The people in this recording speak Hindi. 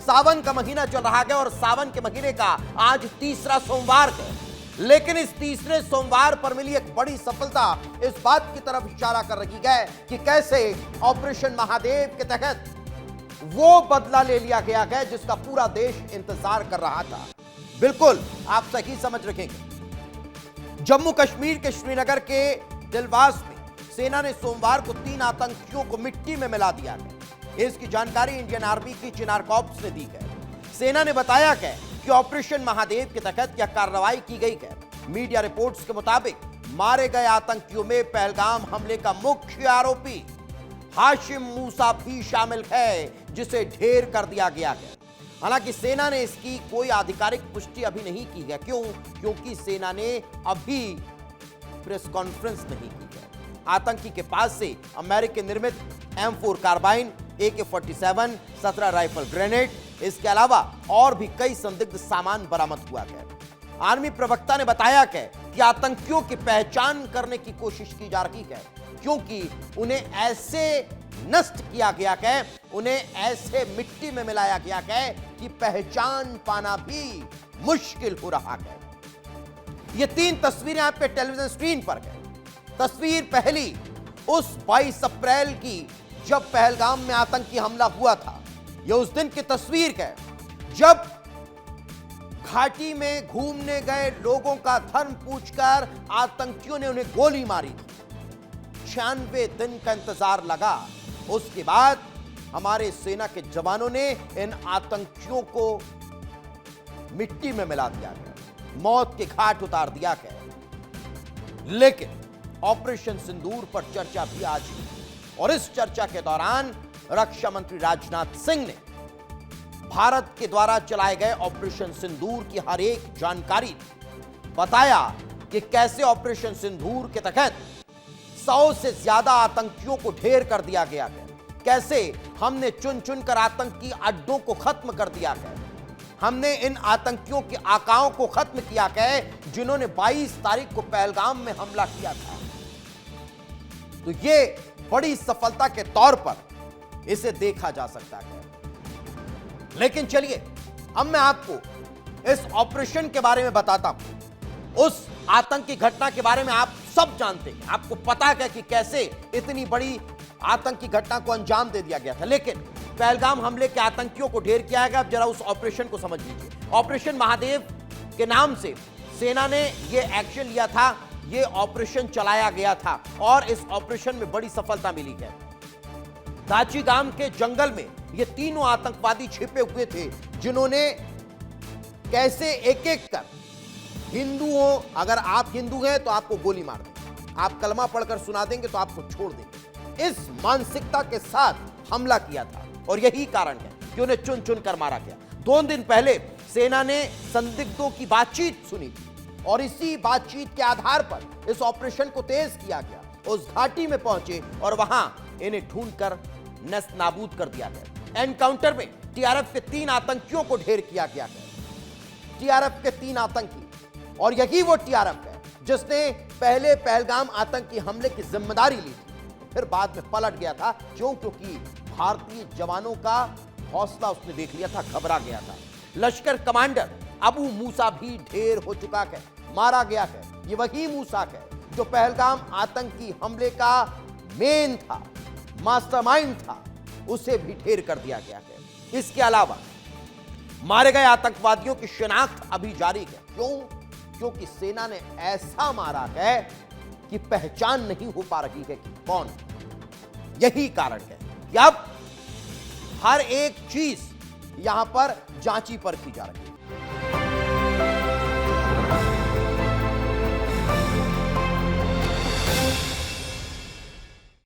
सावन का महीना चल रहा है और सावन के महीने का आज तीसरा सोमवार है। लेकिन इस तीसरे सोमवार पर मिली एक बड़ी सफलता इस बात की तरफ इशारा कर रही है कि कैसे ऑपरेशन महादेव के तहत वो बदला ले लिया गया है जिसका पूरा देश इंतजार कर रहा था। बिल्कुल आप सही समझ रखेंगे। जम्मू कश्मीर के श्रीनगर के दिलवास में सेना ने सोमवार को 3 आतंकियों को मिट्टी में मिला दिया है। इसकी जानकारी इंडियन आर्मी की चिनार कॉर्प्स ने दी है। सेना ने बताया है कि ऑपरेशन महादेव के तहत यह कार्रवाई की गई है। मीडिया रिपोर्ट्स के मुताबिक मारे गए आतंकियों में पहलगाम हमले का मुख्य आरोपी हाशिम मूसा भी शामिल है, जिसे ढेर कर दिया गया है। हालांकि सेना ने इसकी कोई आधिकारिक पुष्टि अभी नहीं की है। क्योंकि सेना ने अभी प्रेस कॉन्फ्रेंस नहीं की है। आतंकी के पास से अमेरिकी निर्मित M4 carbene, AK-47, 17 rifle grenade, इसके अलावा और भी कई संदिग्ध सामान बरामद हुआ है। आर्मी प्रवक्ता ने बताया है कि आतंकियों की पहचान करने की कोशिश की जा रही है, क्योंकि उन्हें ऐसे नष्ट किया गया है, उन्हें ऐसे मिट्टी में मिलाया गया है कि पहचान पाना भी मुश्किल हो रहा है। ये 3 तस्वीरें आपके टेलीविजन स्क्रीन पर है। तस्वीर पहली उस 22 अप्रैल की जब पहलगाम में आतंकी हमला हुआ था। यह उस दिन की तस्वीर है जब घाटी में घूमने गए लोगों का धर्म पूछकर आतंकियों ने उन्हें गोली मारी थी। 96 दिन का इंतजार लगा। उसके बाद हमारे सेना के जवानों ने इन आतंकियों को मिट्टी में मिला दिया गया, मौत के घाट उतार दिया गया। लेकिन ऑपरेशन सिंदूर पर चर्चा भी आज हुई और इस चर्चा के दौरान रक्षा मंत्री राजनाथ सिंह ने भारत के द्वारा चलाए गए ऑपरेशन सिंदूर की हर एक जानकारी बताया कि कैसे ऑपरेशन सिंदूर के तहत 100 से ज्यादा आतंकियों को ढेर कर दिया गया है, कैसे हमने चुन चुनकर आतंकी अड्डों को खत्म कर दिया है, हमने इन आतंकियों के आकाओं को खत्म किया है जिन्होंने 22 तारीख को पहलगाम में हमला किया था। तो ये बड़ी सफलता के तौर पर इसे देखा जा सकता है। लेकिन चलिए अब मैं आपको इस ऑपरेशन के बारे में बताता हूं। उस आतंकी घटना के बारे में आप सब जानते हैं, आपको पता है कि कैसे इतनी बड़ी आतंकी घटना को अंजाम दे दिया गया था। लेकिन पहलगाम हमले के आतंकियों को ढेर किया गया। अब जरा उस ऑपरेशन को समझ लीजिए। ऑपरेशन महादेव के नाम से सेना ने यह एक्शन लिया था, यह ऑपरेशन चलाया गया था और इस ऑपरेशन में बड़ी सफलता मिली है। दाची गांव के जंगल में ये तीनों आतंकवादी छिपे हुए थे, जिन्होंने कैसे एक एक कर हिंदुओं, अगर आप हिंदू हैं तो आपको गोली मार देंगे, आप कलमा पढ़कर सुना देंगे तो आपको छोड़ देंगे, इस मानसिकता के साथ हमला किया था। और यही कारण है कि उन्हें चुन चुन कर मारा गया। 2 दिन पहले सेना ने संदिग्धों की बातचीत सुनी थी और इसी बातचीत के आधार पर इस ऑपरेशन को तेज किया गया। उस घाटी में पहुंचे और वहां इन्हें ढूंढकर नष्ट नाबूद कर दिया गया। एनकाउंटर में टीआरएफ के 3 आतंकियों को ढेर किया गया है। टीआरएफ के 3 आतंकी, और यही वो टीआरएफ है जिसने पहले पहलगाम आतंकी हमले की जिम्मेदारी ली थी, फिर बाद में पलट गया था। क्योंकि भारतीय जवानों का हौसला उसने देख लिया था, घबरा गया था। लश्कर कमांडर अबू मूसा भी ढेर हो चुका है, मारा गया है। ये वही मूसा है जो पहलगाम आतंकी हमले का मेन था, मास्टरमाइंड था, उसे भी ढेर कर दिया गया है। इसके अलावा मारे गए आतंकवादियों की शिनाख्त अभी जारी है। क्योंकि सेना ने ऐसा मारा है कि पहचान नहीं हो पा रही है कि कौन। यही कारण है कि अब हर एक चीज यहां पर जांची परखी जा रही है।